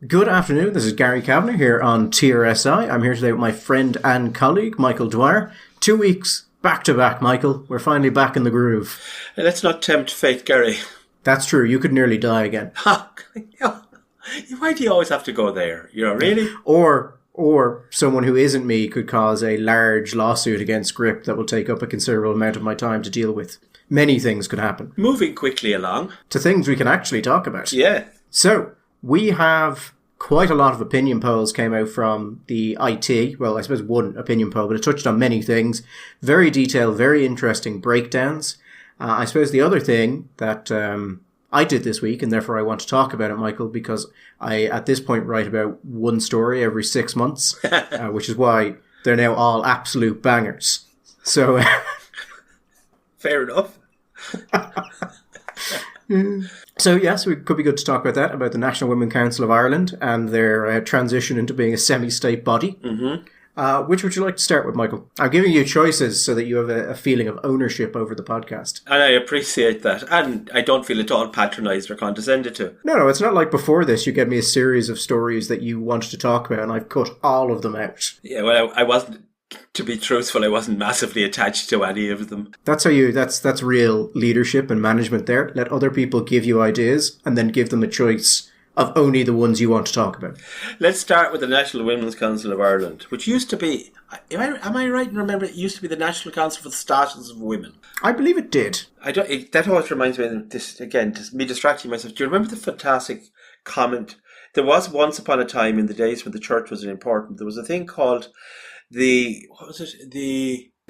Good afternoon, this is Gary Kavanagh here on TRSI. I'm here today with my friend and colleague, Michael Dwyer. 2 weeks back to back, Michael. We're finally back in the groove. Let's not tempt fate, Gary. That's true, you could nearly die again. Why do you always have to go there? Really? Or someone who isn't me could cause a large lawsuit against Gript that will take up a considerable amount of my time to deal with. Many things could happen. Moving quickly along. To things we can actually talk about. Yeah. So, we have quite a lot of opinion polls came out from the IT. Well, I suppose one opinion poll, but it touched on many things. Very detailed, very interesting breakdowns. I suppose the other thing that I did this week, and therefore I want to talk about it, Michael, because I, at this point, write about one story every 6 months, which is why they're now all absolute bangers. So, fair enough. So, yes, it could be good to talk about that, about the National Women's Council of Ireland and their transition into being a semi-state body. Mm-hmm. Which would you like to start with, Michael? I'm giving you choices so that you have a feeling of ownership over the podcast. And I appreciate that. And I don't feel at all patronised or condescended to. No, it's not like before this. You gave me a series of stories that you wanted to talk about, and I've cut all of them out. Yeah, well, I wasn't... To be truthful, I wasn't massively attached to any of them. That's real leadership and management there. Let other people give you ideas and then give them a choice of only the ones you want to talk about. Let's start with the National Women's Council of Ireland, which used to be... Am I right in remembering it used to be the National Council for the Status of Women? I believe it did. That always reminds me of this, again, just me distracting myself. Do you remember the fantastic comment? There was once upon a time in the days when the church was important, there was a thing called the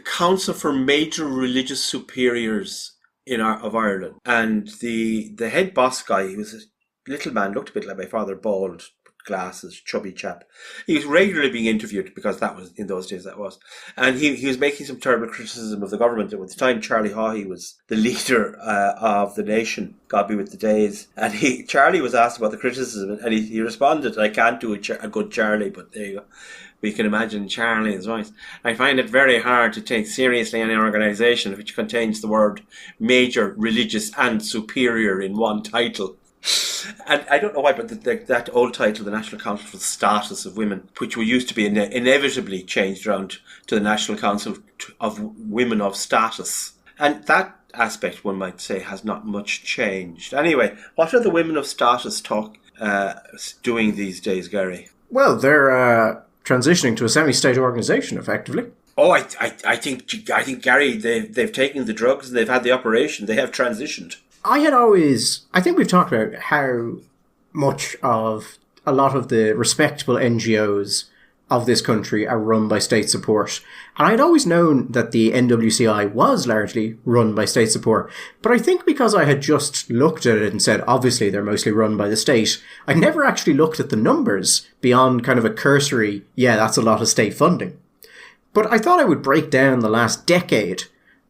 Council for Major Religious Superiors of Ireland. And the head boss guy, he was a little man, looked a bit like my father, bald, glasses, chubby chap. He was regularly being interviewed because that was, in those days, that was. And he was making some terrible criticism of the government. At the time, Charlie Haughey was the leader of the nation, God be with the days. And Charlie was asked about the criticism, and he responded, I can't do a good Charlie, but there you go. We can imagine Charlie's voice. I find it very hard to take seriously any organisation which contains the word major, religious and superior in one title. And I don't know why, but that old title, the National Council for the Status of Women, which used to be inevitably changed around to the National Council of Women of Status. And that aspect, one might say, has not much changed. Anyway, what are the Women of Status doing these days, Gary? Well, they're transitioning to a semi-state organisation, effectively. Oh, I think Gary, they've taken the drugs and they've had the operation. They have transitioned. I think we've talked about how much of a lot of the respectable NGOs of this country are run by state support. And I'd always known that the NWCI was largely run by state support. But I think because I had just looked at it and said, obviously they're mostly run by the state, I never actually looked at the numbers beyond kind of a cursory, yeah, that's a lot of state funding. But I thought I would break down the last decade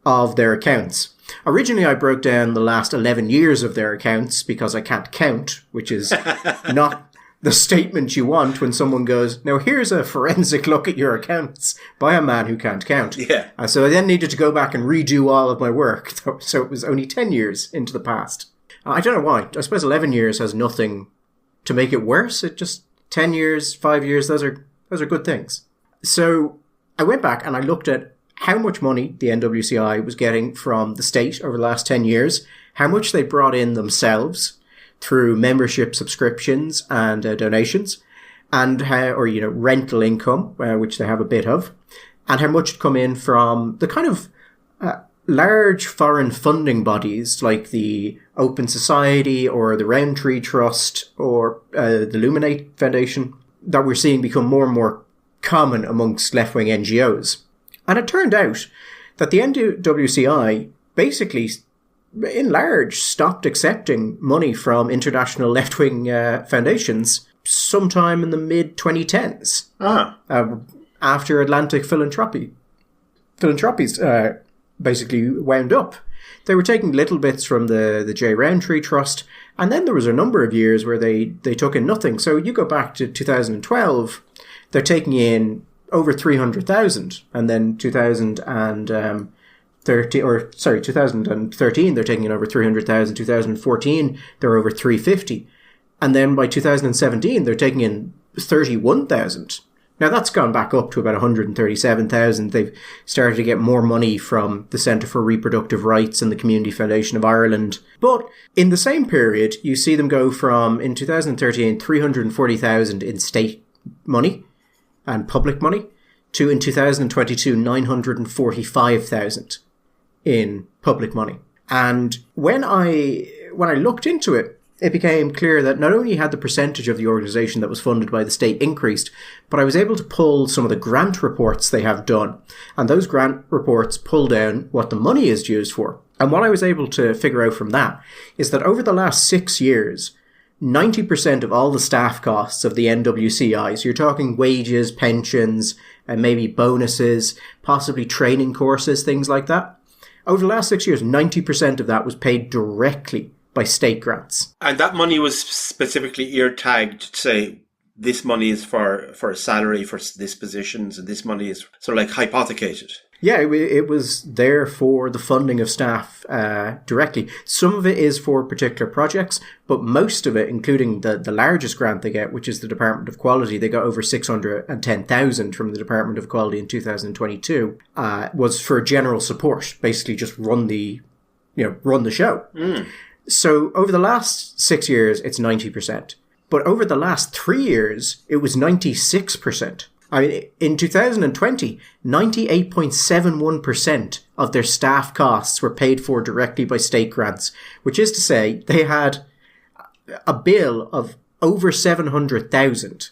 of their accounts. Originally, I broke down the last 11 years of their accounts because I can't count, which is not the statement you want when someone goes, now here's a forensic look at your accounts by a man who can't count. Yeah. So I then needed to go back and redo all of my work. So it was only 10 years into the past. I don't know why. I suppose 11 years has nothing to make it worse. It just 10 years, 5 years, those are good things. So I went back and I looked at how much money the NWCI was getting from the state over the last 10 years, how much they brought in themselves through membership subscriptions and donations, and rental income, which they have a bit of, and how much had come in from the kind of large foreign funding bodies like the Open Society or the Roundtree Trust or the Luminate Foundation that we're seeing become more and more common amongst left-wing NGOs. And it turned out that the NWCI basically, in large, stopped accepting money from international left-wing foundations sometime in the mid-2010s. After Atlantic Philanthropies basically wound up. They were taking little bits from the J. Roundtree Trust, and then there was a number of years where they took in nothing. So you go back to 2012, they're taking in over 300,000, and then 2013, they're taking in over 300,000. 2014, they're over 350. And then by 2017, they're taking in 31,000. Now, that's gone back up to about 137,000. They've started to get more money from the Centre for Reproductive Rights and the Community Foundation of Ireland. But in the same period, you see them go from, in 2013, 340,000 in state money and public money to, in 2022, 945,000 in public money. And when I looked into it, it became clear that not only had the percentage of the organisation that was funded by the state increased, but I was able to pull some of the grant reports they have done. And those grant reports pull down what the money is used for. And what I was able to figure out from that is that over the last 6 years, 90% of all the staff costs of the NWCI, so you're talking wages, pensions, and maybe bonuses, possibly training courses, things like that. Over the last 6 years, 90% of that was paid directly by state grants. And that money was specifically ear tagged to say, this money is for a salary for this positions, and this money is sort of like hypothecated. Yeah, it was there for the funding of staff directly. Some of it is for particular projects, but most of it, including the largest grant they get, which is the Department of Quality, they got over 610,000 from the Department of Quality in 2022, was for general support, basically just run the show. Mm. So over the last 6 years, it's 90%. But over the last 3 years, it was 96%. I mean, in 2020, 98.71% of their staff costs were paid for directly by state grants, which is to say they had a bill of over 700,000,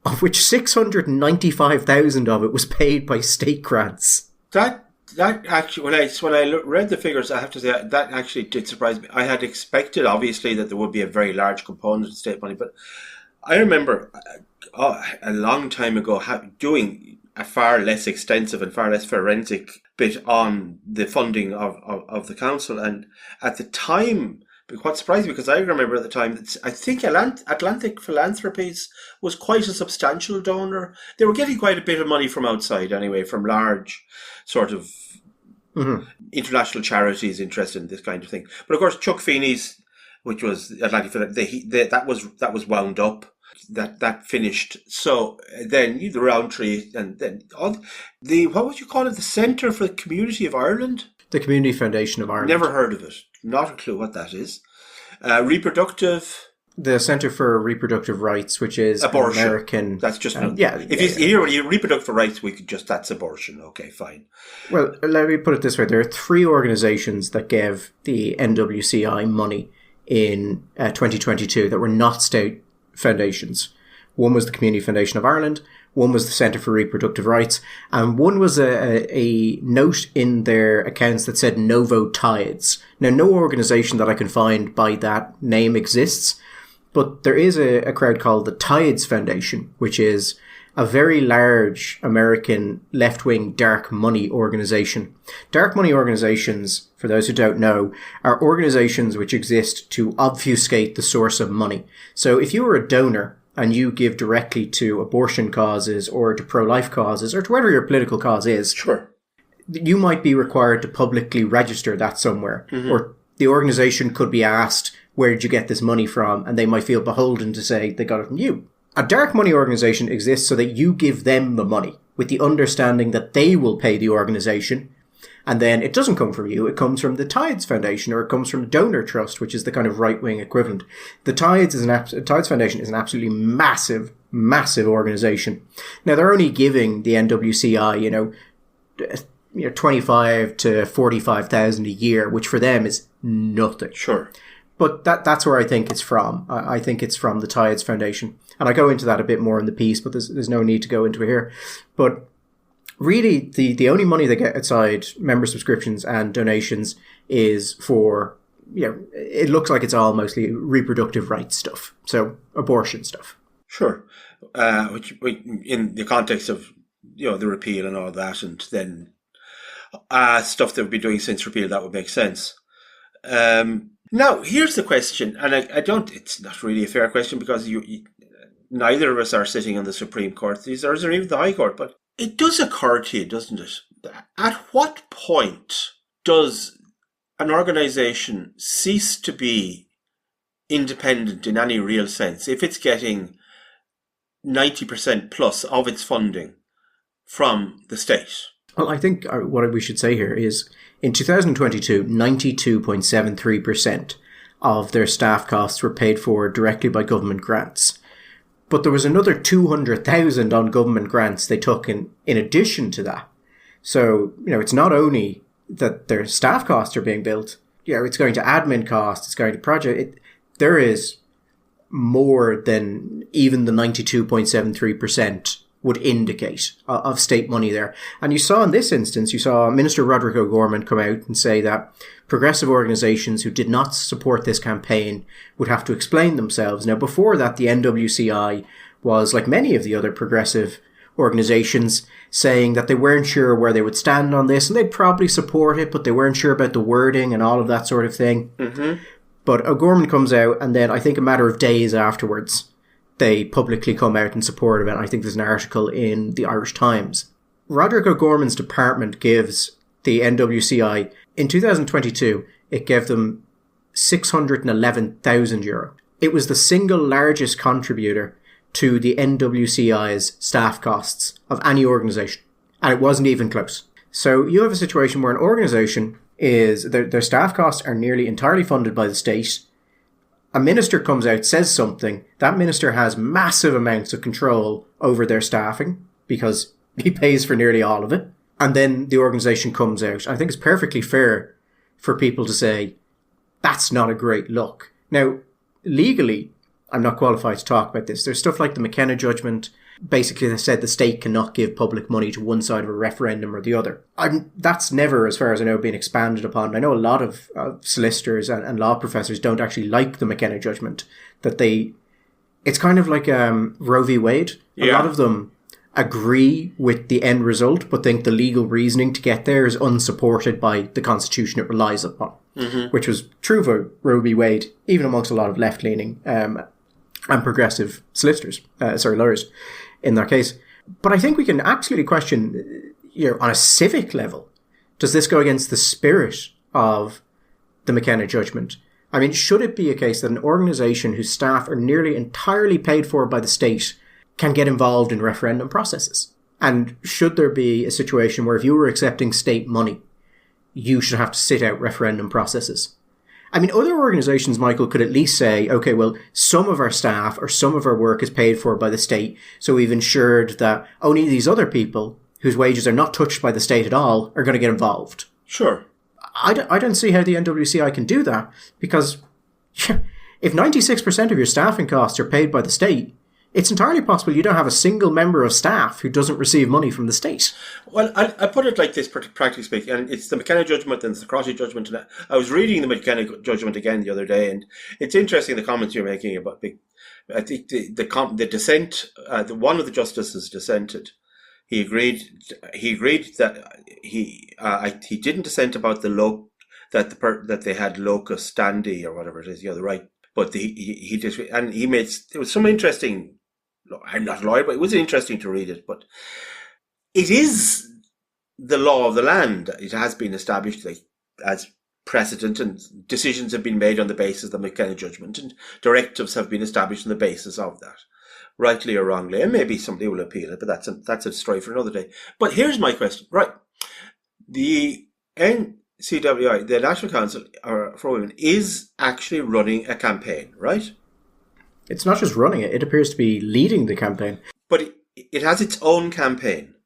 of which 695,000 of it was paid by state grants. That actually, when I read the figures, I have to say that actually did surprise me. I had expected, obviously, that there would be a very large component of state money, but I remember a long time ago doing a far less extensive and far less forensic bit on the funding of the council, and at the time, what surprised me, because I remember at the time that I think Atlantic Philanthropies was quite a substantial donor. They were getting quite a bit of money from outside anyway, from large sort of international charities interested in this kind of thing. But of course, Chuck Feeney's, which was Atlantic Philanthropies, that was wound up. That finished. So then the Roundtree, and then what would you call it? The Centre for the Community of Ireland? The Community Foundation of Ireland. Never heard of it. Not a clue what that is. Reproductive. The Centre for Reproductive Rights, which is abortion. American. That's just If you hear reproductive rights, that's abortion. Okay, fine. Well, let me put it this way: there are 3 organisations that gave the NWCI money in 2022 that were not state foundations. One was the Community Foundation of Ireland, one was the Centre for Reproductive Rights, and one was a note in their accounts that said no vote Tides. Now, no organisation that I can find by that name exists, but there is a crowd called the Tides Foundation, which is a very large American left-wing dark money organisation. Dark money organisations, for those who don't know, are organisations which exist to obfuscate the source of money. So if you were a donor and you give directly to abortion causes or to pro-life causes or to whatever your political cause is, sure, you might be required to publicly register that somewhere. Mm-hmm. Or the organisation could be asked, where did you get this money from? And they might feel beholden to say they got it from you. A dark money organisation exists so that you give them the money with the understanding that they will pay the organisation. And then it doesn't come from you. It comes from the Tides Foundation, or it comes from Donor Trust, which is the kind of right-wing equivalent. The Tides Foundation is an absolutely massive, massive organisation. Now, they're only giving the NWCI, 25 to 45,000 a year, which for them is nothing. Sure. But that's where I think it's from. I think it's from the Tides Foundation. And I go into that a bit more in the piece, but there's no need to go into it here. But really, the only money they get outside member subscriptions and donations is for, it looks like it's all mostly reproductive rights stuff. So abortion stuff. Sure. Which in the context of, the repeal and all that, and then stuff they've been doing since repeal, that would make sense. Now, here's the question, and it's not really a fair question because neither of us are sitting on the Supreme Court, or even the High Court, but it does occur to you, doesn't it? At what point does an organisation cease to be independent in any real sense if it's getting 90% plus of its funding from the state? Well, I think what we should say here is in 2022, 92.73% of their staff costs were paid for directly by government grants. But there was another 200,000 on government grants they took in addition to that. So, it's not only that their staff costs are being built, it's going to admin costs, it's going to project. There is more than even the 92.73% would indicate of state money there. And you saw in this instance, you saw Minister Roderick O'Gorman come out and say that progressive organisations who did not support this campaign would have to explain themselves. Now, before that, the NWCI was, like many of the other progressive organisations, saying that they weren't sure where they would stand on this, and they'd probably support it, but they weren't sure about the wording and all of that sort of thing. Mm-hmm. But O'Gorman comes out, and then I think a matter of days afterwards, they publicly come out in support of it. I think there's an article in the Irish Times. Roderick O'Gorman's department gives the NWCI, in 2022, it gave them €611,000. It was the single largest contributor to the NWCI's staff costs of any organisation. And it wasn't even close. So you have a situation where an organisation their staff costs are nearly entirely funded by the state. A minister comes out, says something. That minister has massive amounts of control over their staffing because he pays for nearly all of it. And then the organisation comes out. I think it's perfectly fair for people to say, that's not a great look. Now, legally, I'm not qualified to talk about this. There's stuff like the McKenna judgment. Basically, they said the state cannot give public money to one side of a referendum or the other. That's never, as far as I know, been expanded upon. I know a lot of solicitors and law professors don't actually like the McKenna judgment. It's kind of like Roe v. Wade. A lot of them agree with the end result, but think the legal reasoning to get there is unsupported by the constitution it relies upon, which was true for Roe v. Wade, even amongst a lot of left-leaning and progressive lawyers in that case. But I think we can absolutely question, on a civic level, does this go against the spirit of the McKenna judgment? I mean, should it be a case that an organisation whose staff are nearly entirely paid for by the state can get involved in referendum processes? And should there be a situation where if you were accepting state money, you should have to sit out referendum processes? I mean, other organisations, Michael, could at least say, okay, well, some of our staff or some of our work is paid for by the state, so we've ensured that only these other people whose wages are not touched by the state at all are going to get involved. Sure. I don't see how the NWCI can do that, because if 96% of your staffing costs are paid by the state, it's entirely possible you don't have a single member of staff who doesn't receive money from the state. Well, I put it like this, practically speaking, and it's the McKenna judgment and it's the Crossley judgment. And I was reading the McKenna judgment again the other day, and it's interesting the comments you're making about. I think the dissent, one of the justices dissented. He agreed that he didn't dissent about that they had locus standi or whatever it is, the right. But he disagreed, and he made there was some interesting. I'm not a lawyer, but it was interesting to read it. But it is the law of the land. It has been established as precedent, and decisions have been made on the basis of the McKenna judgment, and directives have been established on the basis of that, rightly or wrongly. And maybe somebody will appeal it, but that's a story for another day. But here's my question. Right. The NCWI, the National Council for Women, is actually running a campaign, right? It's not just running it, it appears to be leading the campaign. But it has its own campaign.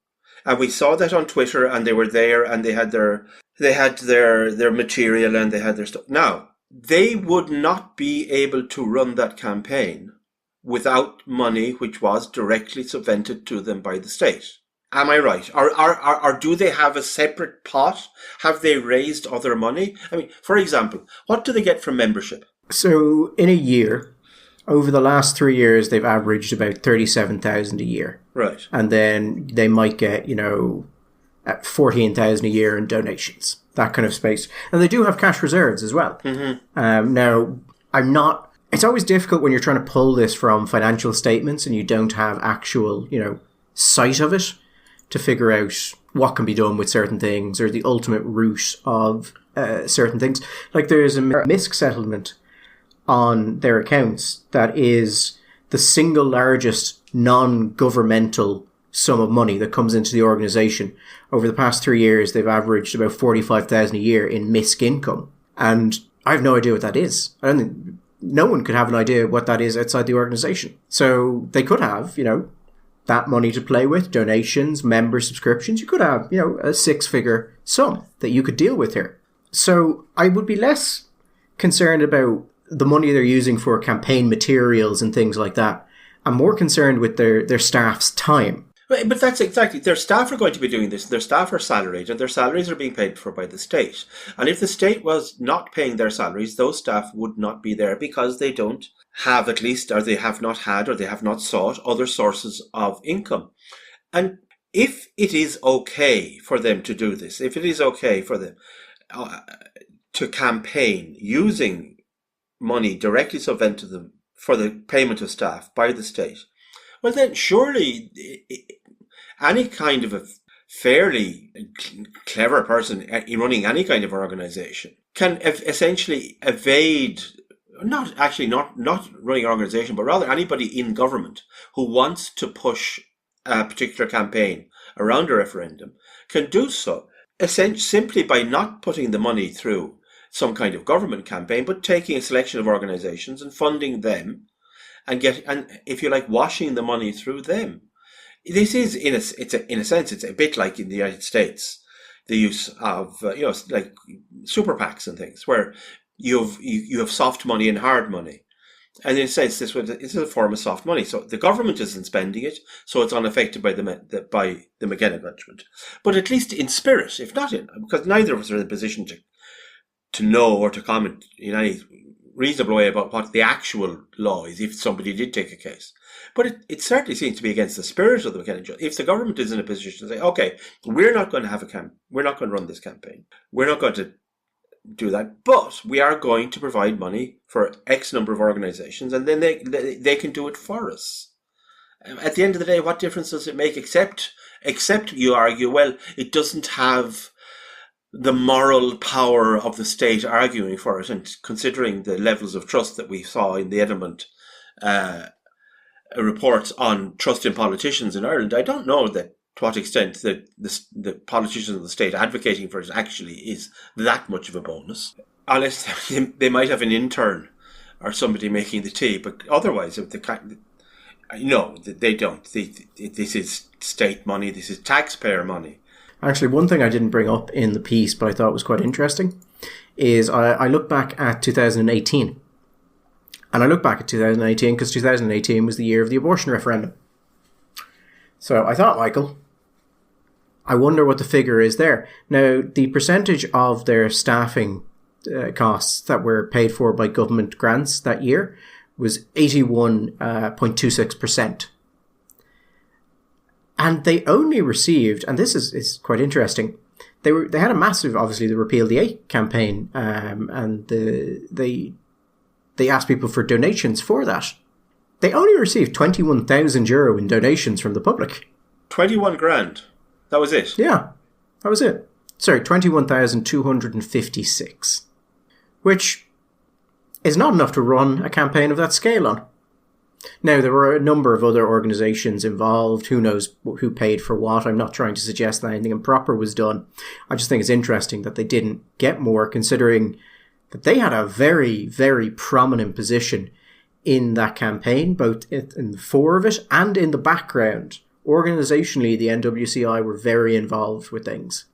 And we saw that on Twitter, and they were there, and they had their material, and they had their stuff. Now, they would not be able to run that campaign without money which was directly subvented to them by the state. Am I right? Or do they have a separate pot? Have they raised other money? I mean, for example, what do they get from membership? So in a year, over the last 3 years, they've averaged about 37,000 a year. Right. And then they might get, 14,000 a year in donations, that kind of space. And they do have cash reserves as well. Mm-hmm. Now, it's always difficult when you're trying to pull this from financial statements and you don't have actual, sight of it to figure out what can be done with certain things or the ultimate root of certain things. Like there's a MISC settlement on their accounts that is the single largest non-governmental sum of money that comes into the organisation. Over the past 3 years, they've averaged about $45,000 a year in MISC income. And I have no idea what that is. I don't think no one could have an idea what that is outside the organisation. So they could have, that money to play with, donations, member subscriptions. You could have, a 6-figure sum that you could deal with here. So I would be less concerned about the money they're using for campaign materials and things like that. I'm more concerned with their staff's time. But that's exactly, their staff are going to be doing this. Their staff are salaried, and their salaries are being paid for by the state. And if the state was not paying their salaries, those staff would not be there because they don't have at least, or they have not had, or they have not sought other sources of income. And if it is okay for them to do this, if it is okay for them to campaign using money directly subvented to them for the payment of staff by the state, well then surely any kind of a fairly clever person running any kind of organisation can essentially evade, not running an organisation, but rather anybody in government who wants to push a particular campaign around a referendum can do so simply by not putting the money through some kind of government campaign, but taking a selection of organisations and funding them and if you like, washing the money through them. This is in a sense, it's a bit like in the United States, the use of like super PACs and things, where you have soft money and hard money, and in a sense, this is a form of soft money. So the government isn't spending it, so it's unaffected by the McKenna judgment. But at least in spirit, if not in, because neither of us are in a position to know or to comment in any reasonable way about what the actual law is if somebody did take a case. But it certainly seems to be against the spirit of the McKenna judgment. If the government is in a position to say, okay, we're not going to we're not going to run this campaign, we're not going to do that, but we are going to provide money for X number of organisations, and then they can do it for us. At the end of the day, what difference does it make, except you argue, well, it doesn't have the moral power of the state arguing for it, and considering the levels of trust that we saw in the Edelman reports on trust in politicians in Ireland, I don't know to what extent the politicians of the state advocating for it actually is that much of a bonus. Unless they might have an intern or somebody making the tea, but otherwise, no, they don't. This is state money, this is taxpayer money. Actually, one thing I didn't bring up in the piece, but I thought was quite interesting, is I look back at 2018. And I look back at 2018 because 2018 was the year of the abortion referendum. So I thought, Michael, I wonder what the figure is there. Now, the percentage of their staffing costs that were paid for by government grants that year was 81.26%. And they only received, and this is quite interesting, they had a massive, obviously, the Repeal the 8 campaign, and they asked people for donations for that. They only received €21,000 in donations from the public. 21 grand? That was it? Yeah, that was it. Sorry, 21,256. Which is not enough to run a campaign of that scale on. Now, there were a number of other organisations involved. Who knows who paid for what? I'm not trying to suggest that anything improper was done. I just think it's interesting that they didn't get more, considering that they had a very, very prominent position in that campaign, both in the fore of it and in the background. Organisationally, the NWCI were very involved with things,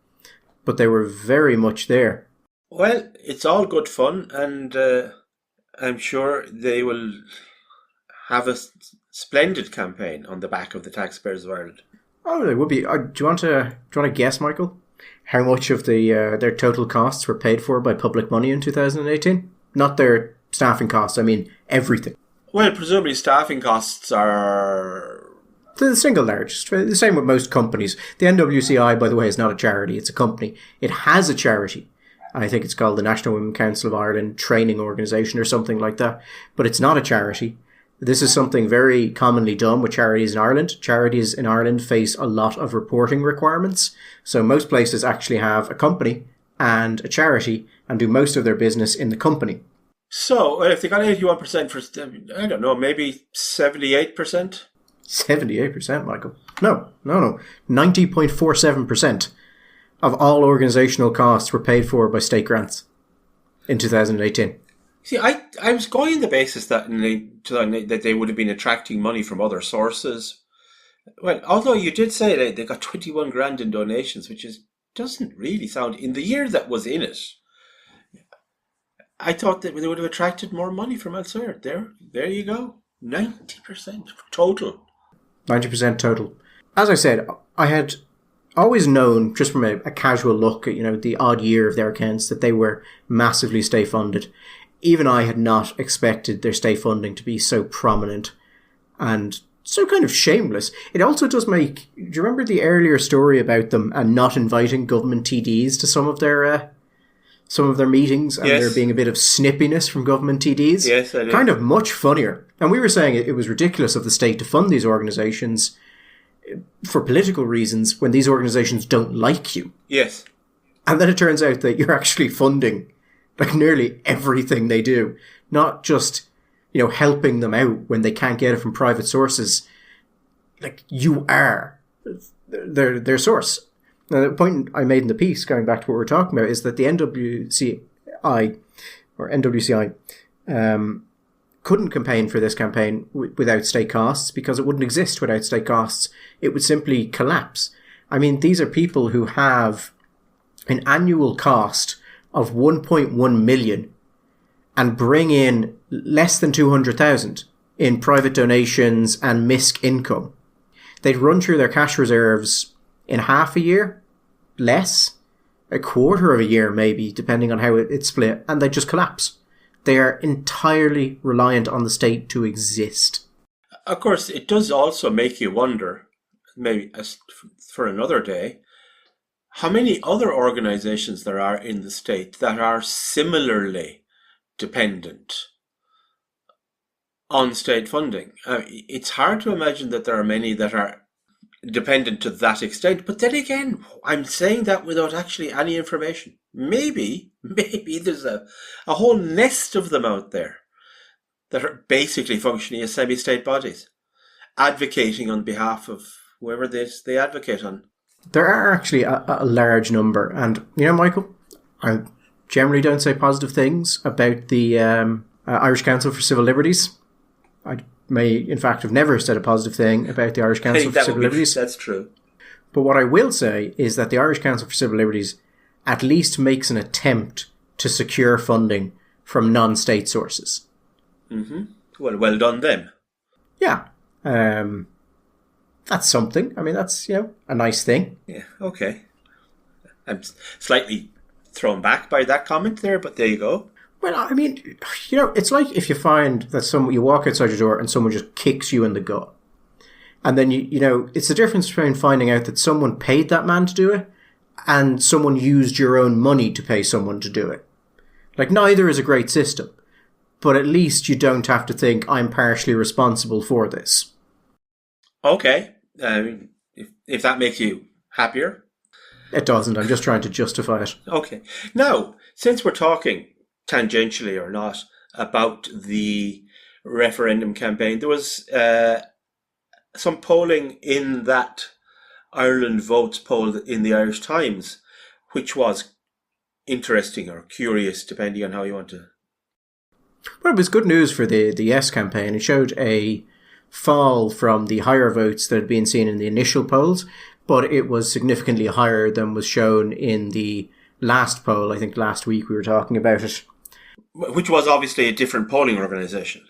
but they were very much there. Well, it's all good fun, and I'm sure they will have a splendid campaign on the back of the taxpayers of Ireland. Oh, they would be. Do you want to guess, Michael, how much of their total costs were paid for by public money in 2018? Not their staffing costs, I mean everything. Well, presumably staffing costs are the single largest. The same with most companies. The NWCI, by the way, is not a charity, it's a company. It has a charity. I think it's called the National Women's Council of Ireland Training Organisation or something like that. But it's not a charity. This is something very commonly done with charities in Ireland. Charities in Ireland face a lot of reporting requirements. So most places actually have a company and a charity and do most of their business in the company. So, well, if they got 81% for, I don't know, maybe 78%? 78%, Michael. No. 90.47% of all organisational costs were paid for by state grants in 2018. See, I was going on the basis that that they would have been attracting money from other sources. Well, although you did say they got 21 grand in donations, which doesn't really sound, in the year that was in it, I thought that they would have attracted more money from elsewhere. There you go. 90% total. 90% total. As I said, I had always known, just from a casual look at, the odd year of their accounts, that they were massively state funded. Even I had not expected their state funding to be so prominent and so kind of shameless. It also does make... Do you remember the earlier story about them and not inviting government TDs to some of their meetings, and yes, there being a bit of snippiness from government TDs? Yes, I do. Kind of much funnier. And we were saying it was ridiculous of the state to fund these organisations for political reasons when these organisations don't like you. Yes. And then it turns out that you're actually funding nearly everything they do, not just, helping them out when they can't get it from private sources. You are their source. Now, the point I made in the piece, going back to what we're talking about, is that the NWCI couldn't campaign for this campaign without state costs, because it wouldn't exist without state costs. It would simply collapse. I mean, these are people who have an annual cost of 1.1 million and bring in less than 200,000 in private donations and MISC income. They'd run through their cash reserves in half a year, less, a quarter of a year maybe, depending on how it's split, and they just collapse. They are entirely reliant on the state to exist. Of course, it does also make you wonder, maybe for another day, how many other organisations there are in the state that are similarly dependent on state funding. It's hard to imagine that there are many that are dependent to that extent. But then again, I'm saying that without actually any information. Maybe there's a whole nest of them out there that are basically functioning as semi-state bodies, advocating on behalf of whoever they advocate on. There are actually a large number. And, Michael, I generally don't say positive things about the Irish Council for Civil Liberties. I may, in fact, have never said a positive thing about the Irish Council for Civil Liberties. That's true. But what I will say is that the Irish Council for Civil Liberties at least makes an attempt to secure funding from non-state sources. Mm-hmm. Well done them. Yeah. That's something. I mean, that's, a nice thing. Yeah, okay. I'm slightly thrown back by that comment there, but there you go. Well, I mean, it's like if you find that you walk outside your door and someone just kicks you in the gut. And then, it's the difference between finding out that someone paid that man to do it and someone used your own money to pay someone to do it. Neither is a great system. But at least you don't have to think, I'm partially responsible for this. Okay. If that makes you happier. It doesn't. I'm just trying to justify it. Okay. Now, since we're talking tangentially or not about the referendum campaign, there was some polling in that Ireland Votes poll in the Irish Times, which was interesting or curious, depending on how you want to. Well, it was good news for the Yes campaign. It showed a fall from the higher votes that had been seen in the initial polls, but it was significantly higher than was shown in the last poll. I think last week we were talking about it. Which was obviously a different polling organisation.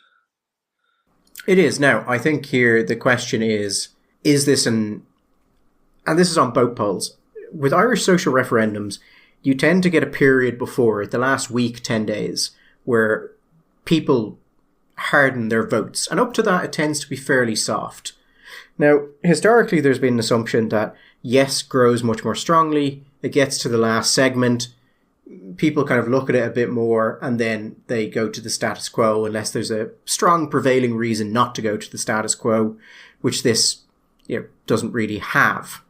It is. Now, I think here the question is this and this is on both polls. With Irish social referendums, you tend to get a period before it, the last week, 10 days, where people harden their votes. And up to that, it tends to be fairly soft. Now, historically, there's been an assumption that yes grows much more strongly. It gets to the last segment. People kind of look at it a bit more and then they go to the status quo unless there's a strong prevailing reason not to go to the status quo, which this doesn't really have.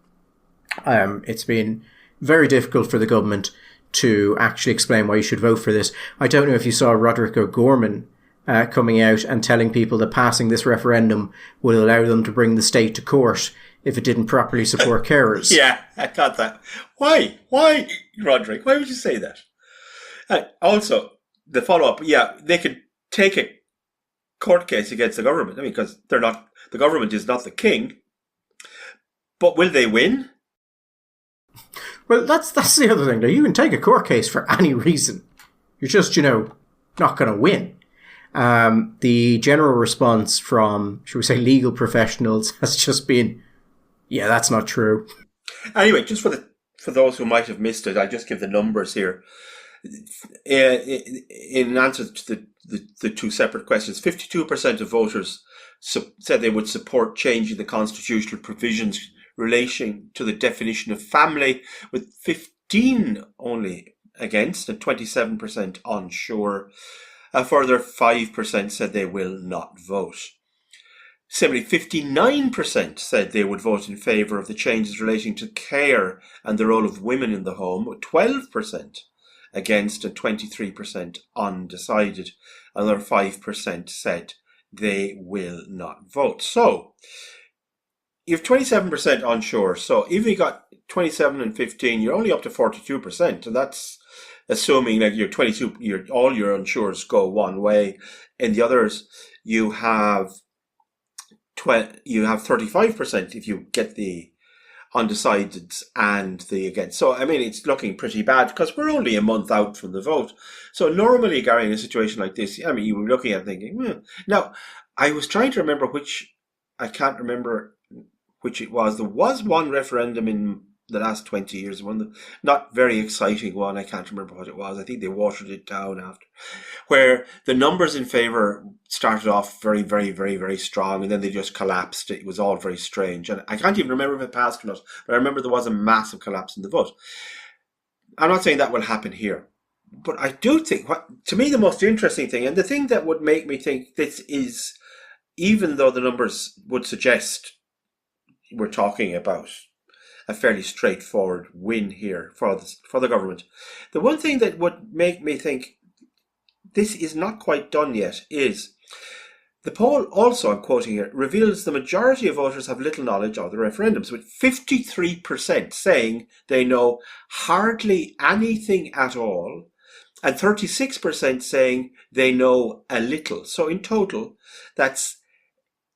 It's been very difficult for the government to actually explain why you should vote for this. I don't know if you saw Roderick O'Gorman coming out and telling people that passing this referendum would allow them to bring the state to court if it didn't properly support carers. Yeah, I thought that. Why, Roderick? Why would you say that? Also, the follow-up, they could take a court case against the government. I mean, because the government is not the king. But will they win? Well, that's the other thing. Now, you can take a court case for any reason. You're just, not going to win. The general response from, should we say, legal professionals has just been, yeah, that's not true. Anyway, just for those who might have missed it, I'll just give the numbers here. In answer to the two separate questions, 52% of voters said they would support changing the constitutional provisions relating to the definition of family, with 15 only against and 27% unsure. A further 5% said they will not vote. Similarly, 59% said they would vote in favour of the changes relating to care and the role of women in the home, with 12% against and 23% undecided. Another 5% said they will not vote. So, you have 27% unsure. So, if you got 27 and 15, you're only up to 42%. And that's assuming that all your unsures go one way. In the others, you have 35% if you get the undecideds and the against. So, I mean, it's looking pretty bad because we're only a month out from the vote. So normally, Gary, in a situation like this, I mean, you were looking at thinking, Now, I was trying to remember I can't remember which it was. There was one referendum in the last 20 years, one not very exciting one. I can't remember what it was. I think they watered it down after, where the numbers in favour started off very, very, very, very strong, and then they just collapsed. It was all very strange, and I can't even remember if it passed or not, but I remember there was a massive collapse in the vote. I'm not saying that will happen here, but I do think, to me, the most interesting thing, and the thing that would make me think this is, even though the numbers would suggest we're talking about a fairly straightforward win here for the government. The one thing that would make me think this is not quite done yet is the poll also, I'm quoting here, reveals the majority of voters have little knowledge of the referendums, with 53% saying they know hardly anything at all and 36% saying they know a little. So in total, that's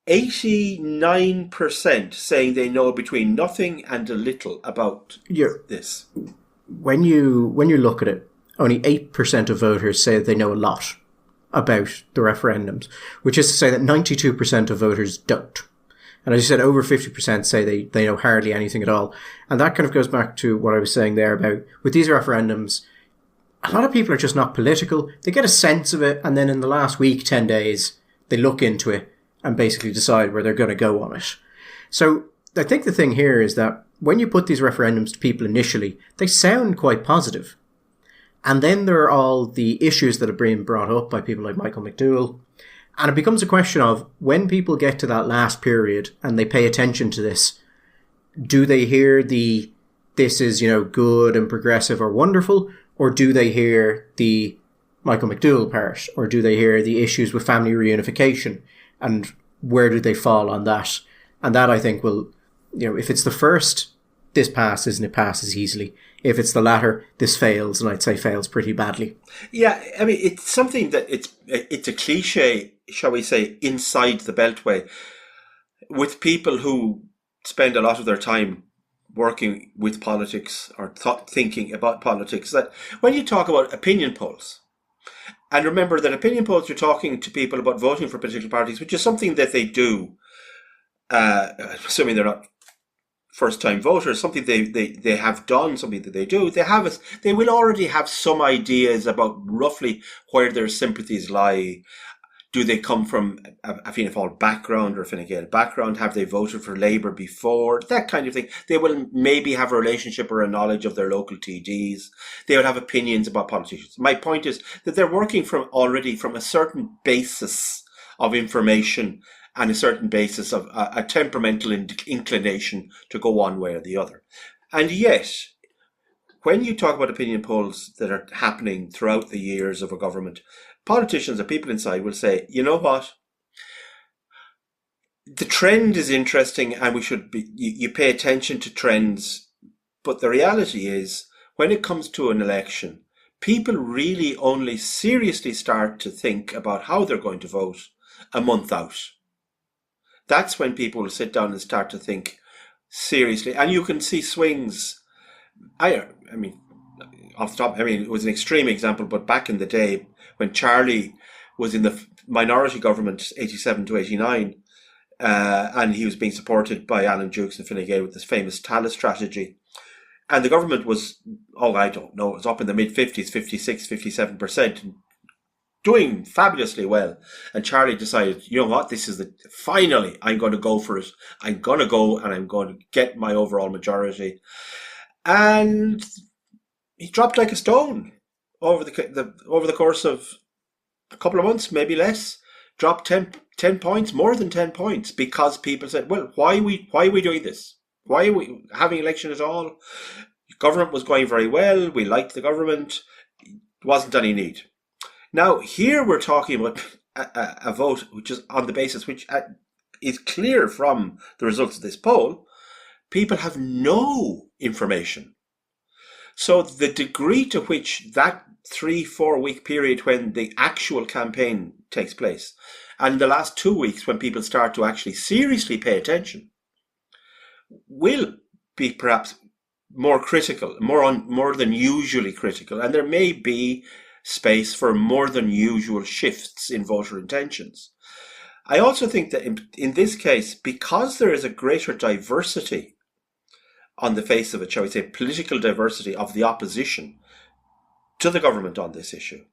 89% saying they know between nothing and a little about this. When you look at it, only 8% of voters say they know a lot about the referendums, which is to say that 92% of voters don't. And as you said, over 50% say they know hardly anything at all. And that kind of goes back to what I was saying there about with these referendums, a lot of people are just not political. They get a sense of it, and then in the last week, 10 days, they look into it and basically decide where they're going to go on it. So I think the thing here is that when you put these referendums to people initially, they sound quite positive. And then there are all the issues that are being brought up by people like Michael McDowell. And it becomes a question of when people get to that last period and they pay attention to this, do they hear this is, good and progressive or wonderful? Or do they hear the Michael McDowell part? Or do they hear the issues with family reunification? And where do they fall on that? And that, I think, will, if it's the first, this passes and it passes easily. If it's the latter, this fails, and I'd say fails pretty badly. Yeah, I mean, it's something that it's a cliche, shall we say, inside the Beltway, with people who spend a lot of their time working with politics or thinking about politics, that when you talk about opinion polls, and remember that opinion polls, you're talking to people about voting for political parties, which is something that they do, assuming they're not first-time voters, something they have done, something that they do. They will already have some ideas about roughly where their sympathies lie. Do they come from a Fianna Fáil background or a Fine Gael background? Have they voted for Labour before? That kind of thing. They will maybe have a relationship or a knowledge of their local TDs. They will have opinions about politicians. My point is that they're working already from a certain basis of information and a certain basis of a temperamental inclination to go one way or the other. And yet, when you talk about opinion polls that are happening throughout the years of a government, politicians or people inside will say, you know what? The trend is interesting and you pay attention to trends. But the reality is, when it comes to an election, people really only seriously start to think about how they're going to vote a month out. That's when people will sit down and start to think seriously. And you can see swings. I mean, off the top, it was an extreme example, but back in the day when Charlie was in the minority government, 87 to 89, and he was being supported by Alan Dukes and Fine Gael with this famous Talis strategy. And the government was, I don't know, it was up in the mid-50s, 56, 57%, and doing fabulously well. And Charlie decided, you know what, finally, I'm going to go for it. I'm going to go and I'm going to get my overall majority. And he dropped like a stone over the course of a couple of months, maybe less. Dropped 10 points, more than 10 points, because people said, well, why are we doing this? Why are we having election at all? Government was going very well. We liked the government. There wasn't any need. Now, here we're talking about a vote which is on the basis which is clear from the results of this poll. People have no information. So the degree to which that 3-4 week period when the actual campaign takes place, and the last 2 weeks when people start to actually seriously pay attention, will be perhaps more critical, more than usually critical, and there may be space for more than usual shifts in voter intentions. I also think that in this case, because there is a greater diversity on the face of it, shall we say, political diversity of the opposition to the government on this issue,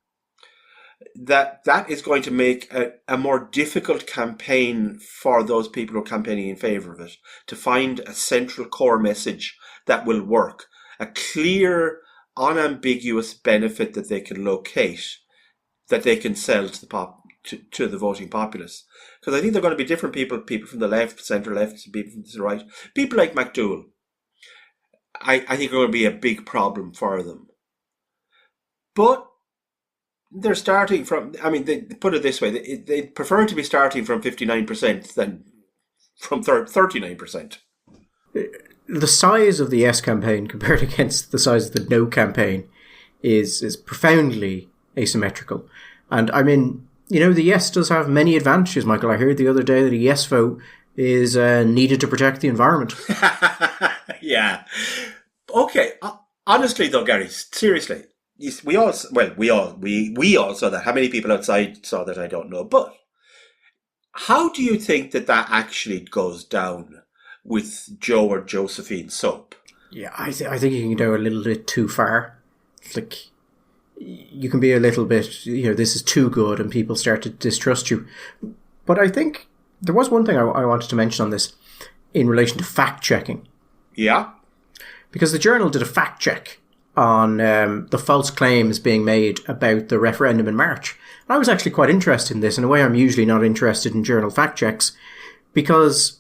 that is going to make a more difficult campaign for those people who are campaigning in favour of it, to find a central core message that will work, a clear, unambiguous benefit that they can locate, that they can sell to the voting populace. Because I think there are going to be different people from the left, centre left, people from the right. People like McDowell, I think are going to be a big problem for them. But they're starting from, they put it this way, they prefer to be starting from 59% than from 39%. The size of the Yes campaign compared against the size of the No campaign is profoundly asymmetrical. And the Yes does have many advantages, Michael. I heard the other day that a Yes vote is needed to protect the environment. Yeah. Okay. Honestly though, Gary, seriously, we all saw that. How many people outside saw that, I don't know. But how do you think that actually goes down with Joe or Josephine Soap? Yeah, I think you can go a little bit too far. It's like, you can be a little bit, this is too good and people start to distrust you. But I think there was one thing I wanted to mention on this in relation to fact-checking. Yeah. Because the Journal did a fact-check on the false claims being made about the referendum in March. And I was actually quite interested in this. In a way, I'm usually not interested in Journal fact-checks, because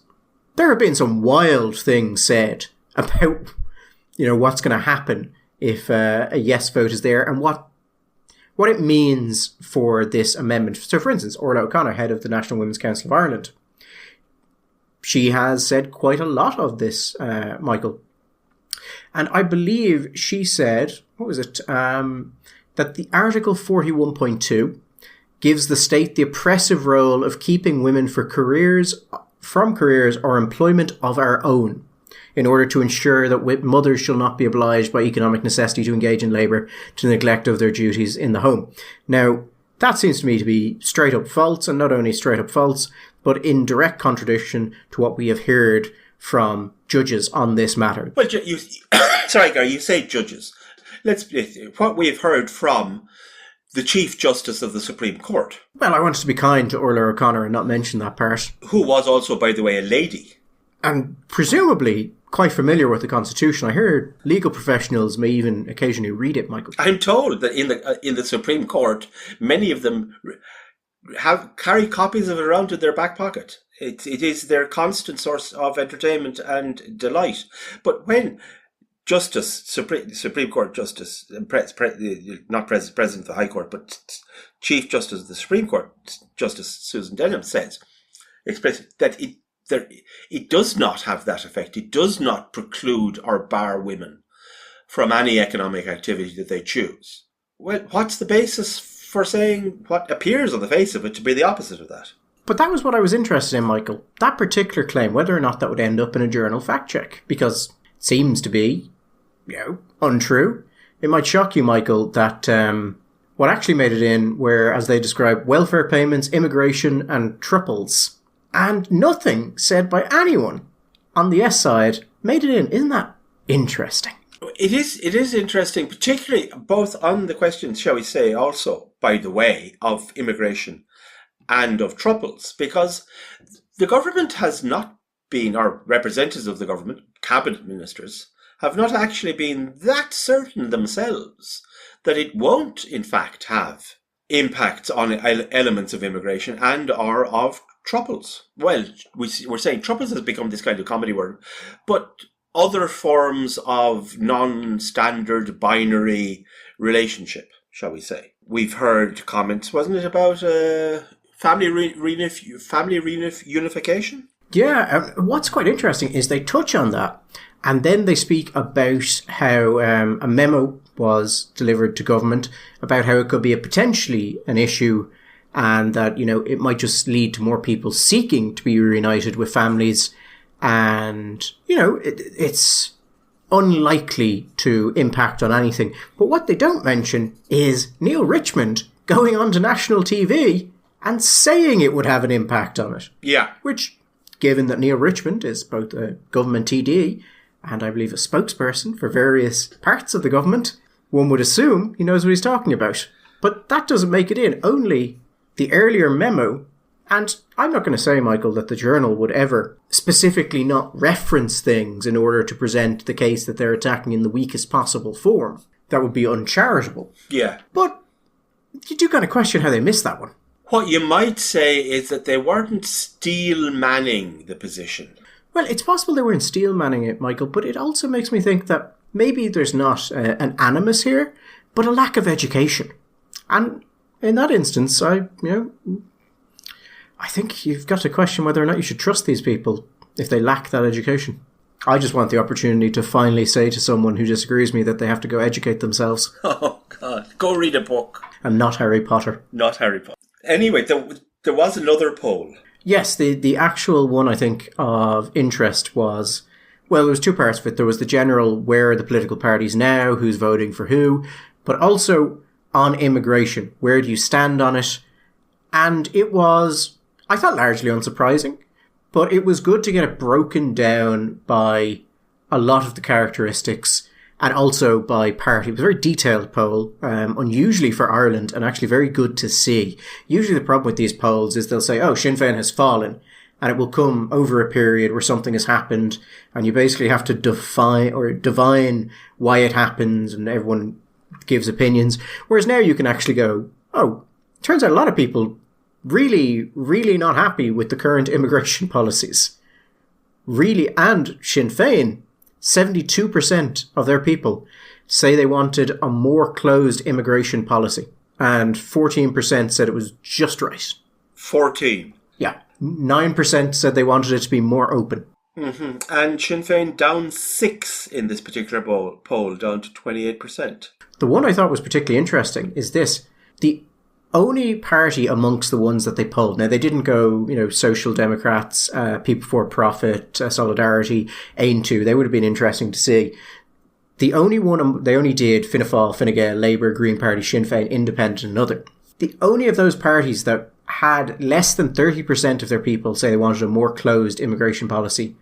there have been some wild things said about, what's going to happen if a yes vote is there and what it means for this amendment. So, for instance, Orla O'Connor, head of the National Women's Council of Ireland, she has said quite a lot of this, Michael. And I believe she said, that the Article 41.2 gives the state the oppressive role of keeping women from careers or employment of our own, in order to ensure that mothers shall not be obliged by economic necessity to engage in labour to the neglect of their duties in the home. Now, that seems to me to be straight up false, and not only straight up false, but in direct contradiction to what we have heard from judges on this matter. Well, sorry, Gary, you say judges. What we've heard from the Chief Justice of the Supreme Court. Well, I wanted to be kind to Orla O'Connor and not mention that part. Who was also, by the way, a lady. And presumably quite familiar with the Constitution. I heard legal professionals may even occasionally read it, Michael. I'm told that in the Supreme Court, many of them carry copies of it around in their back pocket. It is their constant source of entertainment and delight. But when Supreme Court Justice, not President of the High Court, but Chief Justice of the Supreme Court, Justice Susan Denham, says explicitly that it does not have that effect. It does not preclude or bar women from any economic activity that they choose. Well, what's the basis for saying what appears on the face of it to be the opposite of that? But that was what I was interested in, Michael. That particular claim, whether or not that would end up in a journal fact check, because it seems to be, untrue. It might shock you, Michael, that what actually made it in were, as they describe, welfare payments, immigration, and triples. And nothing said by anyone on the S side made it in. Isn't that interesting? It is interesting, particularly both on the questions, shall we say, also, by the way, of immigration and of troubles, because the government has not been, or representatives of the government, cabinet ministers, have not actually been that certain themselves that it won't, in fact, have impacts on elements of immigration and or of troubles. Well, we're saying troubles has become this kind of comedy word, but other forms of non-standard binary relationship, shall we say. We've heard comments, wasn't it, about family reunification? Yeah, what's quite interesting is they touch on that, and then they speak about how a memo was delivered to government about how it could be potentially an issue, and that, it might just lead to more people seeking to be reunited with families. And, it's unlikely to impact on anything. But what they don't mention is Neil Richmond going onto national TV and saying it would have an impact on it. Yeah. Which, given that Neil Richmond is both a government TD and I believe a spokesperson for various parts of the government, one would assume he knows what he's talking about. But that doesn't make it in. Only the earlier memo. And I'm not going to say, Michael, that the journal would ever specifically not reference things in order to present the case that they're attacking in the weakest possible form. That would be uncharitable. Yeah. But you do kind of question how they missed that one. What you might say is that they weren't steel manning the position. Well, it's possible they weren't steel manning it, Michael, but it also makes me think that maybe there's not an animus here, but a lack of education. And in that instance, I think you've got to question whether or not you should trust these people if they lack that education. I just want the opportunity to finally say to someone who disagrees with me that they have to go educate themselves. Oh, God. Go read a book. And not Harry Potter. Not Harry Potter. Anyway, there was another poll. Yes, the actual one, I think, of interest was, well, there was two parts of it. There was the general, where are the political parties now, who's voting for who, but also on immigration. Where do you stand on it? And it was, I thought, largely unsurprising, but it was good to get it broken down by a lot of the characteristics and also by party. It was a very detailed poll, unusually for Ireland, and actually very good to see. Usually the problem with these polls is they'll say, oh, Sinn Féin has fallen, and it will come over a period where something has happened, and you basically have to divine why it happens, and everyone gives opinions. Whereas now you can actually go, oh, turns out a lot of people really, really not happy with the current immigration policies. Really, and Sinn Féin, 72% of their people say they wanted a more closed immigration policy, and 14% said it was just right. 14? Yeah. 9% said they wanted it to be more open. Mm-hmm. And Sinn Féin down 6 in this particular poll, down to 28%. The one I thought was particularly interesting is this. The only party amongst the ones that they polled, now they didn't go, Social Democrats, People for Profit, Solidarity, Ain 2, they would have been interesting to see. The only one, they only did Fianna Fáil, Fine Gael, Labour, Green Party, Sinn Féin, Independent and other. The only of those parties that had less than 30% of their people say they wanted a more closed immigration policy